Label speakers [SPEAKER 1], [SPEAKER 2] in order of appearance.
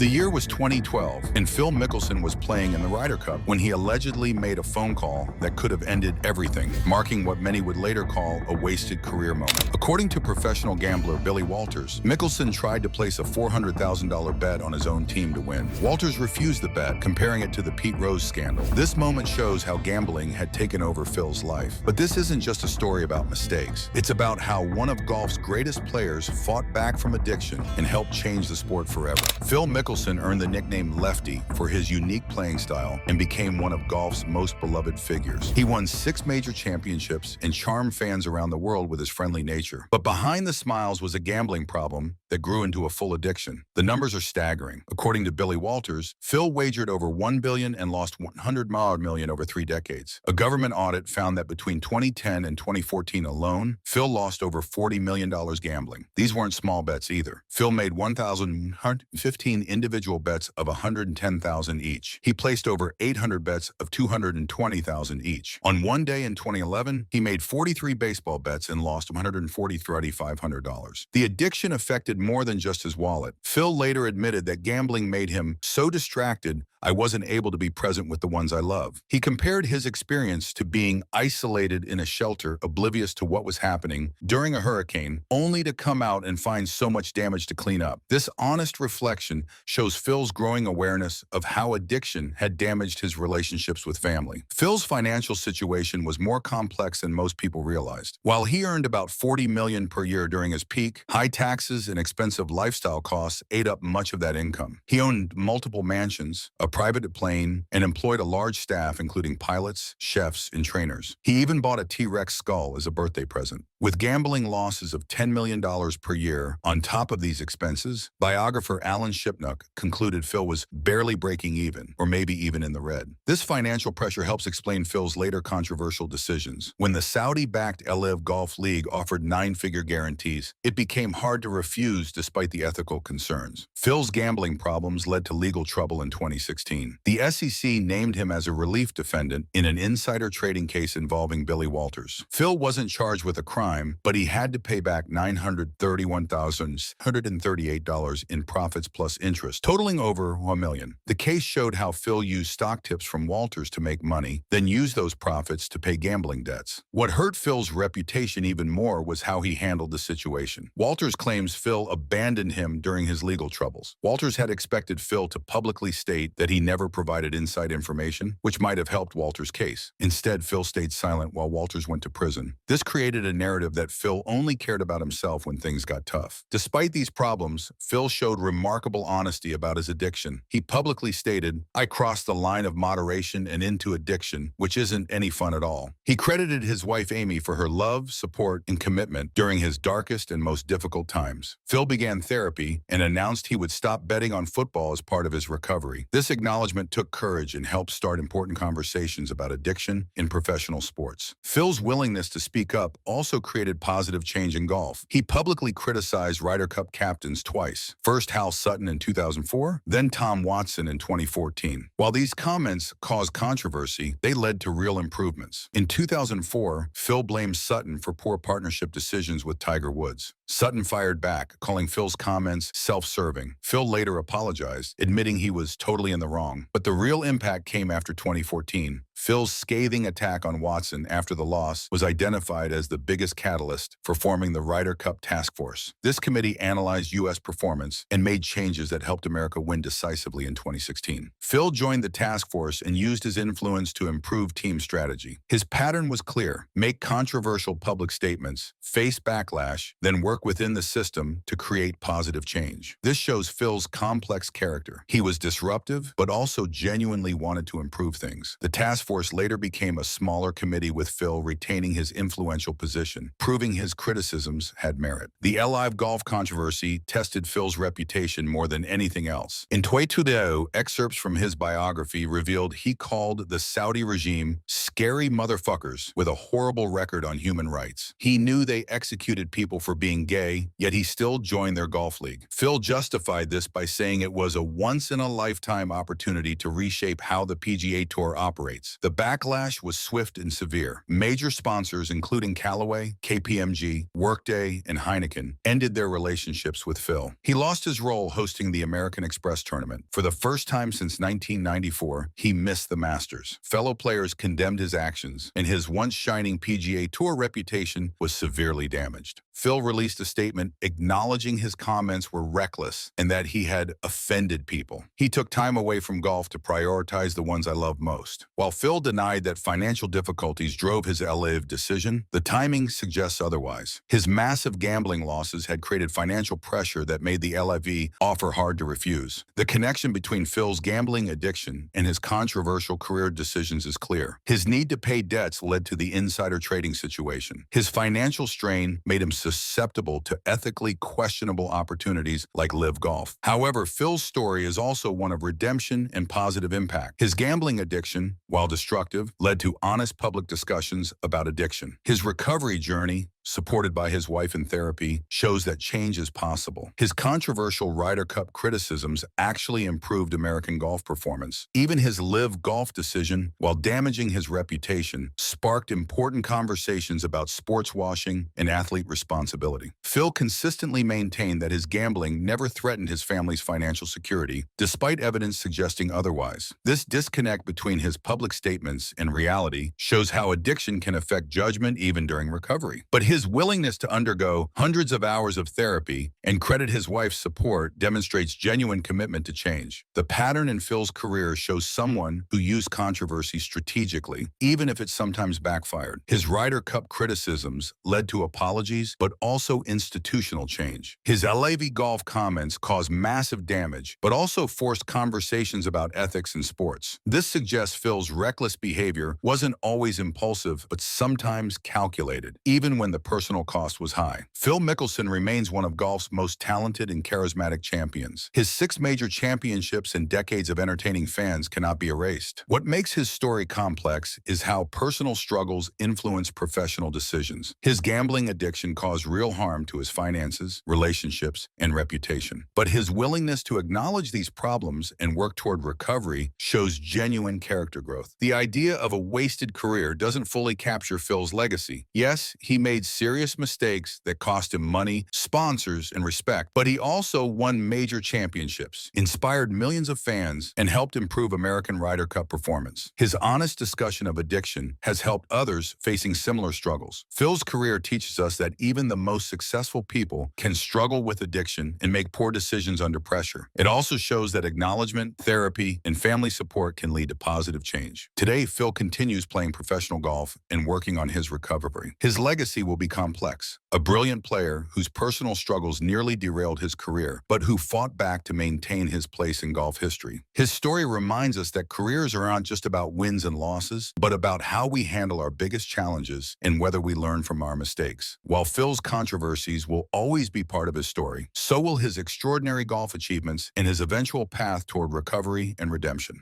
[SPEAKER 1] The year was 2012, and Phil Mickelson was playing in the Ryder Cup when he allegedly made a phone call that could have ended everything, marking what many would later call a wasted career moment. According to professional gambler Billy Walters, Mickelson tried to place a $400,000 bet on his own team to win. Walters refused the bet, comparing it to the Pete Rose scandal. This moment shows how gambling had taken over Phil's life. But this isn't just a story about mistakes. It's about how one of golf's greatest players fought back from addiction and helped change the sport forever. Phil Mickelson earned the nickname Lefty for his unique playing style and became one of golf's most beloved figures. He won 6 major championships and charmed fans around the world with his friendly nature. But behind the smiles was a gambling problem that grew into a full addiction. The numbers are staggering. According to Billy Walters, Phil wagered over $1 billion and lost $100 million over 3 decades. A government audit found that between 2010 and 2014 alone, Phil lost over $40 million gambling. These weren't small bets either. Phil made 1,115 individual bets of $110,000 each. He placed over 800 bets of $220,000 each. On one day in 2011, he made 43 baseball bets and lost $143,500. The addiction affected more than just his wallet. Phil later admitted that gambling made him so distracted, "I wasn't able to be present with the ones I love." He compared his experience to being isolated in a shelter, oblivious to what was happening during a hurricane, only to come out and find so much damage to clean up. This honest reflection shows Phil's growing awareness of how addiction had damaged his relationships with family. Phil's financial situation was more complex than most people realized. While he earned about $40 million per year during his peak, high taxes and expensive lifestyle costs ate up much of that income. He owned multiple mansions, a private plane, and employed a large staff including pilots, chefs, and trainers. He even bought a T-Rex skull as a birthday present. With gambling losses of $10 million per year on top of these expenses, biographer Alan Shipnuck concluded Phil was barely breaking even, or maybe even in the red. This financial pressure helps explain Phil's later controversial decisions. When the Saudi-backed LIV Golf League offered 9-figure guarantees, it became hard to refuse despite the ethical concerns. Phil's gambling problems led to legal trouble in 2016. The SEC named him as a relief defendant in an insider trading case involving Billy Walters. Phil wasn't charged with a crime, but he had to pay back $931,138 in profits plus interest, totaling over $1 million. The case showed how Phil used stock tips from Walters to make money, then used those profits to pay gambling debts. What hurt Phil's reputation even more was how he handled the situation. Walters claims Phil abandoned him during his legal troubles. Walters had expected Phil to publicly state that he never provided inside information, which might have helped Walters' case. Instead, Phil stayed silent while Walters went to prison. This created a narrative that Phil only cared about himself when things got tough. Despite these problems, Phil showed remarkable honesty about his addiction. He publicly stated, "I crossed the line of moderation and into addiction, which isn't any fun at all." He credited his wife Amy for her love, support, and commitment during his darkest and most difficult times. Phil began therapy and announced he would stop betting on football as part of his recovery. This acknowledgement took courage and helped start important conversations about addiction in professional sports. Phil's willingness to speak up also created positive change in golf. He publicly criticized Ryder Cup captains twice, first Hal Sutton in 2004, then Tom Watson in 2014. While these comments caused controversy, they led to real improvements. In 2004, Phil blamed Sutton for poor partnership decisions with Tiger Woods. Sutton fired back, calling Phil's comments self-serving. Phil later apologized, admitting he was totally in the wrong. But the real impact came after 2014. Phil's scathing attack on Watson after the loss was identified as the biggest catalyst for forming the Ryder Cup Task Force. This committee analyzed U.S. performance and made changes that helped America win decisively in 2016. Phil joined the task force and used his influence to improve team strategy. His pattern was clear: make controversial public statements, face backlash, then work within the system to create positive change. This shows Phil's complex character. He was disruptive, but also genuinely wanted to improve things. The task force later became a smaller committee with Phil retaining his influential position, proving his criticisms had merit. The LIV golf controversy tested Phil's reputation more than anything else. In 2020, excerpts from his biography revealed he called the Saudi regime scary motherfuckers with a horrible record on human rights. He knew they executed people for being gay, yet he still joined their golf league. Phil justified this by saying it was a once-in-a-lifetime opportunity opportunity to reshape how the PGA Tour operates. The backlash was swift and severe. Major sponsors, including Callaway, KPMG, Workday, and Heineken, ended their relationships with Phil. He lost his role hosting the American Express tournament. For the first time since 1994, he missed the Masters. Fellow players condemned his actions, and his once shining PGA Tour reputation was severely damaged. Phil released a statement acknowledging his comments were reckless and that he had offended people. He took time away from golf to prioritize the ones I love most. While Phil denied that financial difficulties drove his LIV decision, the timing suggests otherwise. His massive gambling losses had created financial pressure that made the LIV offer hard to refuse. The connection between Phil's gambling addiction and his controversial career decisions is clear. His need to pay debts led to the insider trading situation. His financial strain made him susceptible to ethically questionable opportunities like LIV Golf. However, Phil's story is also one of redemption and positive impact. His gambling addiction, while destructive, led to honest public discussions about addiction. His recovery journey, supported by his wife in therapy, shows that change is possible. His controversial Ryder Cup criticisms actually improved American golf performance. Even his LIV Golf decision, while damaging his reputation, sparked important conversations about sports washing and athlete responsibility. Phil consistently maintained that his gambling never threatened his family's financial security, despite evidence suggesting otherwise. This disconnect between his public statements and reality shows how addiction can affect judgment even during recovery. But his willingness to undergo hundreds of hours of therapy and credit his wife's support demonstrates genuine commitment to change. The pattern in Phil's career shows someone who used controversy strategically, even if it sometimes backfired. His Ryder Cup criticisms led to apologies, but also institutional change. His LIV Golf comments caused massive damage, but also forced conversations about ethics in sports. This suggests Phil's reckless behavior wasn't always impulsive, but sometimes calculated, even when the personal cost was high. Phil Mickelson remains one of golf's most talented and charismatic champions. His 6 major championships and decades of entertaining fans cannot be erased. What makes his story complex is how personal struggles influence professional decisions. His gambling addiction caused real harm to his finances, relationships, and reputation. But his willingness to acknowledge these problems and work toward recovery shows genuine character growth. The idea of a wasted career doesn't fully capture Phil's legacy. Yes, he made serious mistakes that cost him money, sponsors, and respect, but he also won major championships, inspired millions of fans, and helped improve American Ryder Cup performance. His honest discussion of addiction has helped others facing similar struggles. Phil's career teaches us that even the most successful people can struggle with addiction and make poor decisions under pressure. It also shows that acknowledgement, therapy, and family support can lead to positive change. Today, Phil continues playing professional golf and working on his recovery. His legacy will be complex. A brilliant player whose personal struggles nearly derailed his career, but who fought back to maintain his place in golf history. His story reminds us that careers are not just about wins and losses, but about how we handle our biggest challenges and whether we learn from our mistakes. While Phil's controversies will always be part of his story, so will his extraordinary golf achievements and his eventual path toward recovery and redemption.